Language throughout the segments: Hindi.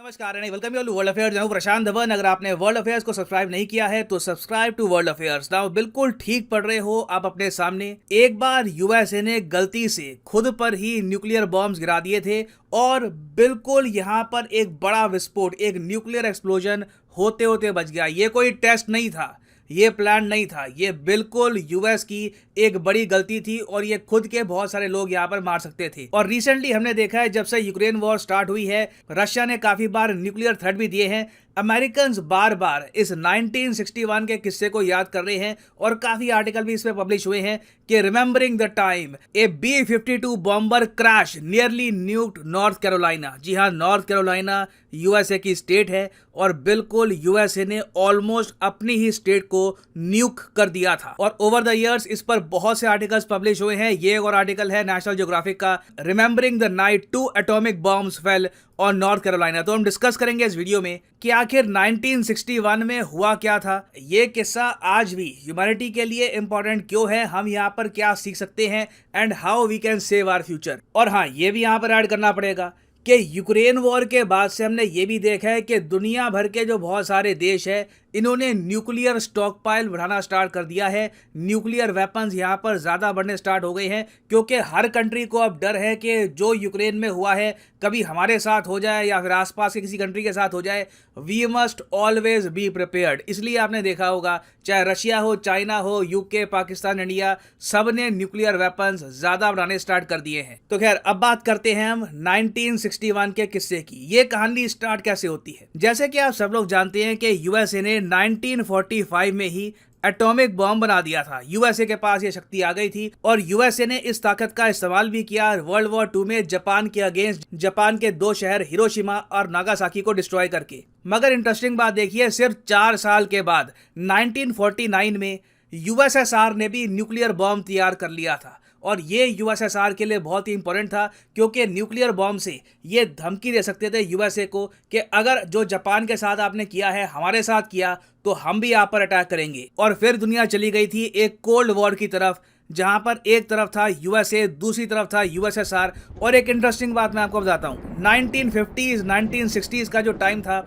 नमस्कार and welcome you all to world affairs. मैं हूं प्रशांत धवन। अगर आपने वर्ल्ड अफेयर्स को सब्सक्राइब नहीं किया है तो subscribe to world affairs now. बिल्कुल ठीक पढ़ रहे हो आप अपने सामने। एक बार यूएसए ने गलती से खुद पर ही न्यूक्लियर बॉम्ब्स गिरा दिए थे और बिल्कुल यहां पर एक बड़ा विस्फोट, एक न्यूक्लियर एक्सप्लोजन होते होते बच गया। ये कोई टेस्ट नहीं था, ये प्लान नहीं था, ये बिल्कुल यूएस की एक बड़ी गलती थी और ये खुद के बहुत सारे लोग यहाँ पर मार सकते थे। और रिसेंटली हमने देखा है जब से यूक्रेन वॉर स्टार्ट हुई है, रशिया ने काफी बार न्यूक्लियर थ्रेट भी दिए हैं। अमेरिकन्स बार बार इस 1961 के किस्से को याद कर रहे हैं और काफी आर्टिकल भी इसमें पब्लिश हुए हैं कि remembering the time a B-52 bomber crash nearly nuked North Carolina. जी हाँ, नॉर्थ कैरोलिना यूएसए की स्टेट है और बिल्कुल यूएसए ने ऑलमोस्ट अपनी ही स्टेट को न्यूक कर दिया था। और ओवर द इयर्स इस पर बहुत से आर्टिकल्स पब्लिश हुए हैं। ये एक और आर्टिकल है नेशनल ज्योग्राफिक का, remembering the night 2 atomic bombs fail और नॉर्थ कैरोलिना। तो हम डिस्कस करेंगे इस वीडियो में कि आखिर 1961 में हुआ क्या था, ये किस्सा आज भी ह्यूमैनिटी के लिए इंपॉर्टेंट क्यों है, हम यहाँ पर क्या सीख सकते हैं and how we can save our future. और हाँ, ये भी यहाँ पर ऐड करना पड़ेगा कि यूक्रेन वॉर के बाद से हमने ये भी देखा है कि दुनिया भर के जो बहुत सारे देश है इन्होंने न्यूक्लियर स्टॉक पाइल बढ़ाना स्टार्ट कर दिया है। न्यूक्लियर वेपन्स यहाँ पर ज़्यादा बढ़ने स्टार्ट हो गए हैं क्योंकि हर कंट्री को अब डर है कि जो यूक्रेन में हुआ है कभी हमारे साथ हो जाए या फिर आसपास के किसी कंट्री के साथ हो जाए। We must always be prepared. इसलिए आपने देखा होगा चाहे रशिया हो, चाइना हो, यूके, पाकिस्तान, इंडिया, सब ने न्यूक्लियर वेपन्स ज़्यादा बढ़ाने स्टार्ट कर दिए हैं। तो खैर अब बात करते हैं हम 1961 के किस्से की। ये कहानी स्टार्ट कैसे होती है? जैसे कि आप सब लोग जानते हैं कि यूएसए ने 1945 में ही एटॉमिक बॉम्ब बना दिया था। यूएसए के पास ये शक्ति आ गई थी और यूएसए ने इस ताकत का इस्तेमाल भी किया वर्ल्ड वॉर 2 में जापान के अगेंस्ट, जापान के 2 शहर हिरोशिमा और नागासाकी को डिस्ट्रॉय करके। मगर इंटरेस्टिंग बात देखिए, सिर्फ 4 साल के बाद 1949 में यूएसएसआर ने भी न्यूक्लियर बॉम्ब तैयार कर लिया था। और ये यूएसएसआर के लिए बहुत ही इंपॉर्टेंट था क्योंकि न्यूक्लियर बॉम्ब से ये धमकी दे सकते थे यूएसए को कि अगर जो जापान के साथ आपने किया है हमारे साथ किया तो हम भी आप पर अटैक करेंगे। और फिर दुनिया चली गई थी एक कोल्ड वॉर की तरफ, जहां पर एक तरफ था यूएसए, दूसरी तरफ था यूएसएसआर। और एक इंटरेस्टिंग बात मैं आपको बताता हूँ, 1950s 1960s का जो टाइम था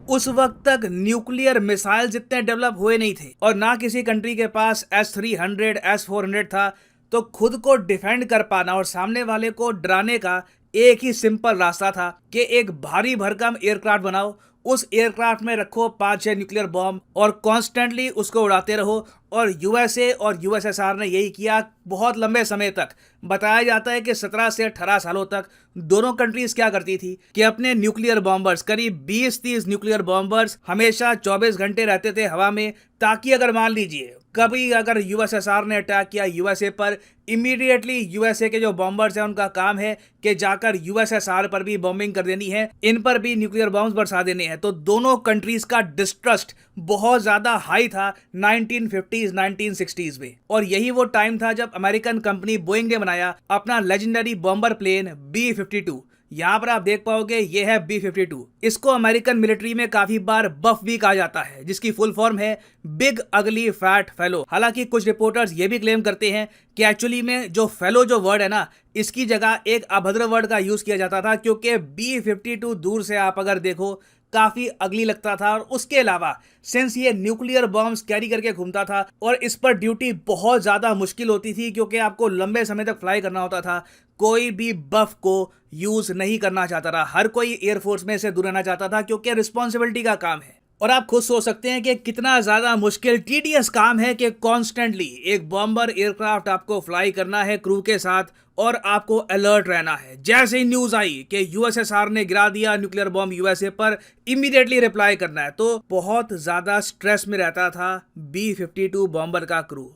उस वक्त तक न्यूक्लियर मिसाइल्स इतने डेवलप हुए नहीं थे और ना किसी कंट्री के पास S-300 S-400 था। तो खुद को डिफेंड कर पाना और सामने वाले को डराने का एक ही सिंपल रास्ता था कि एक भारी भरकम एयरक्राफ्ट बनाओ, उस एयरक्राफ्ट में रखो 5-6 न्यूक्लियर बॉम्ब और कॉन्स्टेंटली उसको उड़ाते रहो। और यूएसए और यूएसएसआर ने यही किया बहुत लंबे समय तक। बताया जाता है कि 17 से 18 सालों तक दोनों कंट्रीज क्या करती थी कि अपने न्यूक्लियर बॉम्बर्स, करीब 20-30 न्यूक्लियर बॉम्बर्स हमेशा 24 घंटे रहते थे हवा में, ताकि अगर मान लीजिए कभी अगर यूएसएसआर ने अटैक किया यूएसए पर, इमीडिएटली यूएसए के जो बॉम्बर्स हैं उनका काम है कि जाकर यूएसएसआर पर भी बॉम्बिंग कर देनी है, इन पर भी न्यूक्लियर बॉम्ब्स बरसा देने हैं। तो दोनों कंट्रीज का डिस्ट्रस्ट बहुत ज्यादा हाई था 1950s 1960s में। और यही वो टाइम था जब अमेरिकन कंपनी बोइंग ने बनाया अपना लेजेंडरी बॉम्बर प्लेन B-52। यहाँ पर आप देख पाओगे ये है B-52। इसको अमेरिकन मिलिट्री में काफी बार बफ भी कहा जाता है, जिसकी फुल फॉर्म है बिग अगली फैट फेलो। हालांकि कुछ रिपोर्टर्स ये भी क्लेम करते हैं कि एक्चुअली में जो फेलो जो वर्ड है ना, इसकी जगह एक अभद्र वर्ड का यूज किया जाता था क्योंकि B-52 दूर से आप अगर देखो काफी अगली लगता था। और उसके अलावा सिंस ये न्यूक्लियर बॉम्ब्स कैरी करके घूमता था और इस पर ड्यूटी बहुत ज्यादा मुश्किल होती थी क्योंकि आपको लंबे समय तक फ्लाई करना होता था, कोई भी बफ को यूज नहीं करना चाहता था। हर कोई एयरफोर्स में से दूर रहना चाहता था क्योंकि रिस्पॉन्सिबिलिटी का काम है। और आप खुद सोच सकते हैं कि कितना ज्यादा मुश्किल टीडियस काम है कि कॉन्स्टेंटली एक बॉम्बर एयरक्राफ्ट आपको फ्लाई करना है क्रू के साथ और आपको अलर्ट रहना है। जैसे ही न्यूज आई कि यूएसएसआर ने गिरा दिया न्यूक्लियर बॉम्ब यूएसए पर, इमीडिएटली रिप्लाई करना है। तो बहुत ज्यादा स्ट्रेस में रहता था B-52 बॉम्बर का क्रू।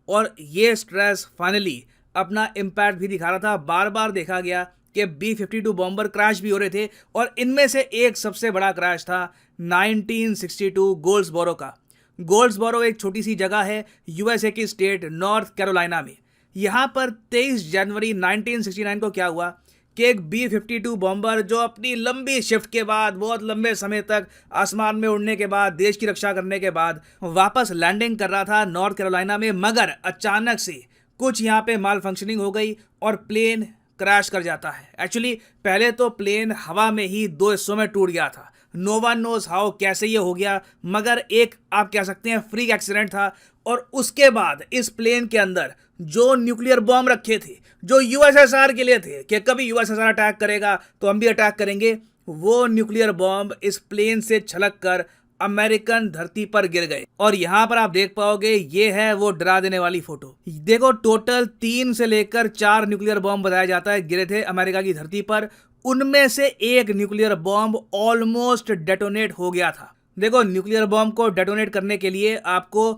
और ये स्ट्रेस फाइनली अपना इम्पैक्ट भी दिखा रहा था। बार बार देखा गया कि B-52 बॉम्बर क्रैश भी हो रहे थे और इनमें से एक सबसे बड़ा क्रैश था 1962 गोल्ड्सबोरो का। गोल्ड्सबोरो एक छोटी सी जगह है यूएसए की स्टेट नॉर्थ कैरोलिना में। यहाँ पर 23 जनवरी 1969 को क्या हुआ कि एक B-52 बॉम्बर जो अपनी लंबी शिफ्ट के बाद, बहुत लंबे समय तक आसमान में उड़ने के बाद, देश की रक्षा करने के बाद वापस लैंडिंग कर रहा था नॉर्थ कैरोलिना में। मगर अचानक से कुछ यहाँ पे माल फंक्शनिंग हो गई और प्लेन क्रैश कर जाता है। एक्चुअली पहले तो प्लेन हवा में ही दो हिस्सों में टूट गया था। नो वन नोज हाउ कैसे ये हो गया, मगर एक आप कह सकते हैं फ्रीक एक्सीडेंट था। और उसके बाद इस प्लेन के अंदर जो न्यूक्लियर बॉम्ब रखे थे, जो यूएसएसआर के लिए थे कि कभी यूएसएसआर अटैक करेगा तो हम भी अटैक करेंगे, वो न्यूक्लियर बॉम्ब इस प्लेन से छलक कर अमेरिकन धरती पर गिर गए। और यहां पर आप देख पाओगे ये है वो डरा देने वाली फोटो। देखो टोटल 3 से लेकर 4 न्यूक्लियर बॉम्ब बताया जाता है गिरे थे अमेरिका की धरती पर। उनमें से एक न्यूक्लियर बॉम्ब ऑलमोस्ट डेटोनेट हो गया था। देखो न्यूक्लियर बॉम्ब को डेटोनेट करने के लिए आपको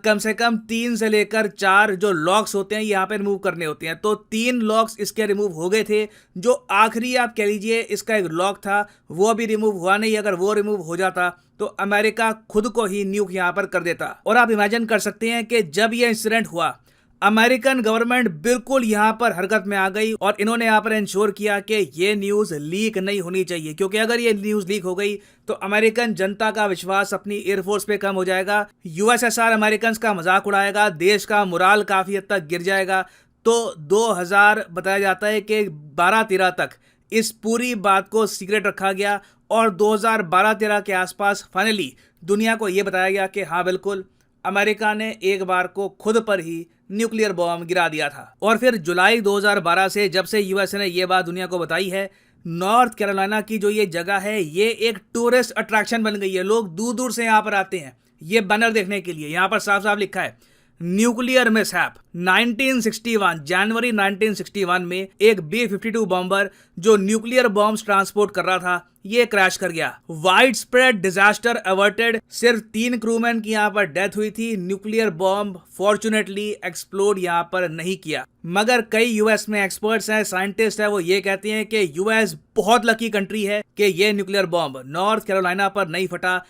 कम से कम 3 से लेकर 4 जो लॉक्स होते हैं यहाँ पे रिमूव करने होते हैं। तो 3 लॉक्स इसके रिमूव हो गए थे। जो आखिरी आप कह लीजिए इसका एक लॉक था वो अभी रिमूव हुआ नहीं। अगर वो रिमूव हो जाता तो अमेरिका खुद को ही न्यूक यहाँ पर कर देता। और आप इमेजिन कर सकते हैं कि जब ये इंसिडेंट हुआ अमेरिकन गवर्नमेंट बिल्कुल यहाँ पर हरकत में आ गई और इन्होंने यहाँ पर इंश्योर किया कि ये न्यूज़ लीक नहीं होनी चाहिए, क्योंकि अगर ये न्यूज़ लीक हो गई तो अमेरिकन जनता का विश्वास अपनी एयरफोर्स पे कम हो जाएगा। यूएसएसआर अमेरिकन का मजाक उड़ाएगा, देश का मोराल काफ़ी हद तक गिर जाएगा। तो 2000 बताया जाता है कि 12-13 तक इस पूरी बात को सीक्रेट रखा गया और 2012-13 के आसपास फाइनली दुनिया को ये बताया गया कि हाँ बिल्कुल अमेरिका ने एक बार को खुद पर ही न्यूक्लियर बॉम्ब गिरा दिया था। और फिर जुलाई 2012 से जब से यूएसए ने ये बात दुनिया को बताई है, नॉर्थ कैरोलिना की जो ये जगह है ये एक टूरिस्ट अट्रैक्शन बन गई है। लोग दूर दूर से यहाँ पर आते हैं ये बैनर देखने के लिए। यहाँ पर साफ साफ लिखा है न्यूक्लियर मिसहैप 1961 जनवरी 1961 में एक B-52 बॉम्बर जो न्यूक्लियर बॉम्ब्स ट्रांसपोर्ट कर रहा था ये क्रैश कर गया। Wide spread disaster averted. सिर्फ 3 क्रूमैन की यहाँ पर डेथ हुई थी। न्यूक्लियर बॉम्ब फॉर्चुनेटली एक्सप्लोड यहाँ पर नहीं किया। मगर कई यूएस में एक्सपर्ट्स हैं, साइंटिस्ट हैं, वो ये कहते हैं कि यूएस बहुत लकी कंट्री है कि ये न्यूक्लियर बॉम्ब नॉर्थ कैरोलिना पर नहीं फटा।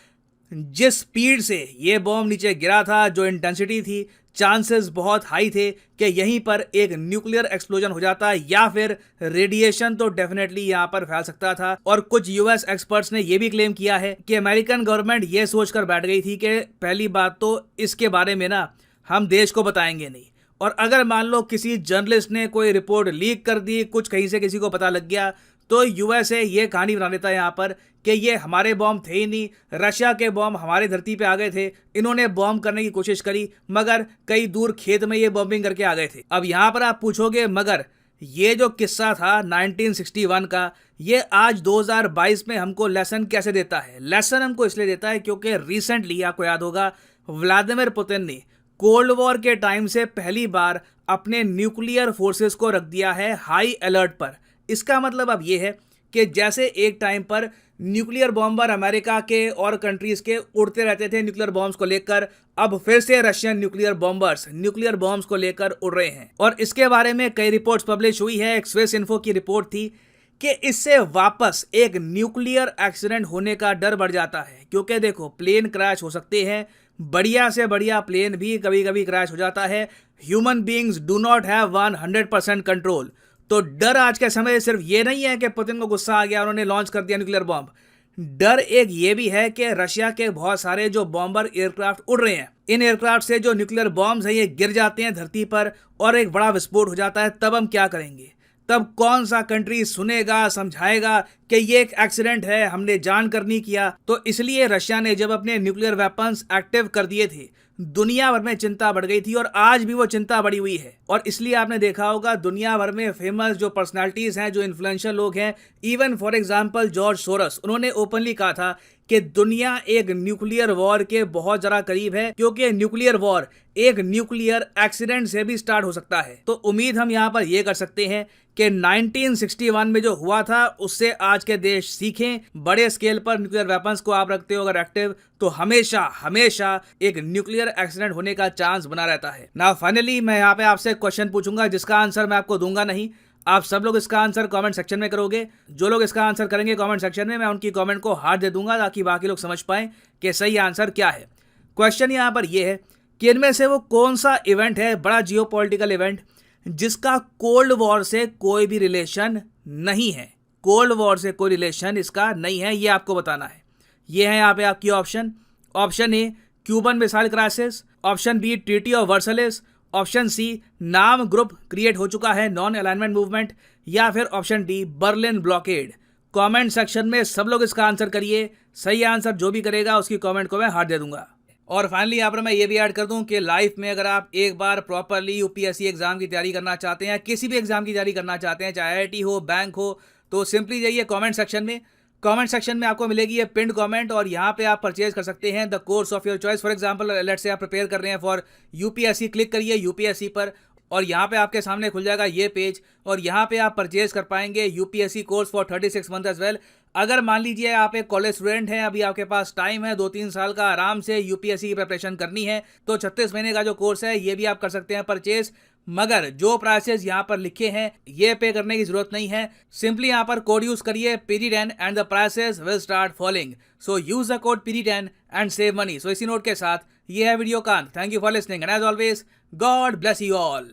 जिस स्पीड से ये बॉम्ब नीचे गिरा था, जो इंटेंसिटी थी, चांसेस बहुत हाई थे कि यहीं पर एक न्यूक्लियर एक्सप्लोजन हो जाता या फिर रेडिएशन तो डेफिनेटली यहां पर फैल सकता था। और कुछ यूएस एक्सपर्ट्स ने यह भी क्लेम किया है कि अमेरिकन गवर्नमेंट ये सोचकर बैठ गई थी कि पहली बात तो इसके बारे में ना हम देश को बताएंगे नहीं, और अगर मान लो किसी जर्नलिस्ट ने कोई रिपोर्ट लीक कर दी, कुछ कहीं से किसी को पता लग गया, तो यूएसए ये कहानी बना देता है यहाँ पर कि ये हमारे बॉम्ब थे ही नहीं, रशिया के बॉम्ब हमारे धरती पे आ गए थे, इन्होंने बॉम्ब करने की कोशिश करी मगर कई दूर खेत में ये बॉम्बिंग करके आ गए थे। अब यहाँ पर आप पूछोगे मगर ये जो किस्सा था 1961 का, ये आज 2022 में हमको लेसन कैसे देता है? लेसन हमको इसलिए देता है क्योंकि रिसेंटली आपको याद होगा व्लादिमीर पुतिन ने कोल्ड वॉर के टाइम से पहली बार अपने न्यूक्लियर फोर्सेस को रख दिया है हाई अलर्ट पर। इसका मतलब अब ये है कि जैसे एक टाइम पर न्यूक्लियर बॉम्बर अमेरिका के और कंट्रीज के उड़ते रहते थे न्यूक्लियर बॉम्ब्स को लेकर, अब फिर से Russian nuclear bombers nuclear bombs को लेकर उड़ रहे हैं। और इसके बारे में कई रिपोर्ट्स पब्लिश हुई है। एक स्विस इन्फो की रिपोर्ट थी कि इससे वापस एक न्यूक्लियर एक्सीडेंट होने का डर बढ़ जाता है, क्योंकि देखो प्लेन क्रैश हो सकते हैं, बढ़िया से बढ़िया प्लेन भी कभी कभी क्रैश हो जाता है। Human beings do not have 100% control. तो डर आज के समय सिर्फ ये नहीं है कि पुतिन को गुस्सा आ गया, उन्होंने लॉन्च कर दिया न्यूक्लियर बॉम्ब। डर एक ये भी है कि रशिया के बहुत सारे जो बॉम्बर एयरक्राफ्ट उड़ रहे हैं, इन एयरक्राफ्ट से जो न्यूक्लियर बॉम्ब्स हैं ये गिर जाते हैं धरती पर और एक बड़ा विस्फोट हो जाता है। तब हम क्या करेंगे? तब कौन सा कंट्री सुनेगा, समझाएगा कि ये एक एक्सीडेंट है, हमने जानकर नहीं किया? तो इसलिए रशिया ने जब अपने न्यूक्लियर वेपन्स एक्टिव कर दिए थे, दुनिया भर में चिंता बढ़ गई थी और आज भी वो चिंता बढ़ी हुई है। और इसलिए आपने देखा होगा दुनिया भर में फेमस जो पर्सनालिटीज हैं, जो इन्फ्लुएंशियल लोग हैं, even for example George Soros, उन्होंने ओपनली कहा था कि दुनिया एक न्यूक्लियर वॉर के बहुत जरा करीब है, क्योंकि न्यूक्लियर वॉर एक न्यूक्लियर एक्सीडेंट से भी स्टार्ट हो सकता है। तो उम्मीद हम यहाँ पर यह कर सकते हैं कि 1961 में जो हुआ था उससे आज के देश सीखें। बड़े स्केल पर न्यूक्लियर वेपन्स को आप रखते हो अगर एक्टिव, तो हमेशा हमेशा एक न्यूक्लियर एक्सीडेंट होने का चांस बना रहता है ना। फाइनली मैं यहाँ पे आपसे क्वेश्चन पूछूंगा जिसका आंसर मैं आपको दूंगा नहीं, आप सब लोग इसका आंसर कमेंट सेक्शन में करोगे। जो लोग इसका आंसर करेंगे कमेंट सेक्शन में, मैं उनकी कमेंट को हार्ट दे दूंगा ताकि बाकी लोग समझ पाएं कि सही आंसर क्या है। क्वेश्चन यहाँ पर यह है कि इनमें से वो कौन सा इवेंट है, बड़ा जियोपॉलिटिकल इवेंट, जिसका कोल्ड वॉर से कोई भी रिलेशन नहीं है? कोल्ड वॉर से कोई रिलेशन इसका नहीं है, ये आपको बताना है। ये है यहाँ पे आपकी option. Option A Cuban missile crisis, option B treaty of Versailles, option C नाम ग्रुप क्रिएट हो चुका है नॉन अलाइनमेंट मूवमेंट, या फिर option D Berlin blockade. Comment section में सब लोग इसका आंसर करिए। सही आंसर जो भी करेगा उसकी कमेंट को मैं हार्ट दे दूंगा। और फाइनली यहाँ पर मैं ये भी ऐड कर दूं कि लाइफ में अगर आप एक बार प्रॉपरली यूपीएससी एग्जाम की तैयारी करना चाहते हैं, किसी भी एग्जाम की तैयारी करना चाहते हैं, चाहे आईआईटी हो, बैंक हो, तो सिंपली जाइए कमेंट सेक्शन में। कमेंट सेक्शन में आपको मिलेगी ये पिंड कमेंट और यहाँ पे आप परचेज कर सकते हैं the course of your choice. For example let's say आप प्रिपेयर कर रहे हैं फॉर यूपीएससी, क्लिक करिए यूपीएससी पर और यहाँ पे आपके सामने खुल जाएगा ये पेज और यहाँ पे आप परचेज कर पाएंगे UPSC course for 36 month as well. अगर मान लीजिए आप एक कॉलेज स्टूडेंट हैं, अभी आपके पास टाइम है 2-3 साल का आराम से यूपीएससी की प्रिपरेशन करनी है, तो 36 महीने का जो कोर्स है ये भी आप कर सकते हैं परचेज। मगर जो प्राइसेस यहाँ पर लिखे हैं ये पे करने की जरूरत नहीं है। सिंपली यहाँ पर कोड यूज करिए PD10 and the prices will start falling. So use the code PD10 and save money. So इसी नोट के साथ ये है वीडियो का। Thank you for listening and as always God bless you all.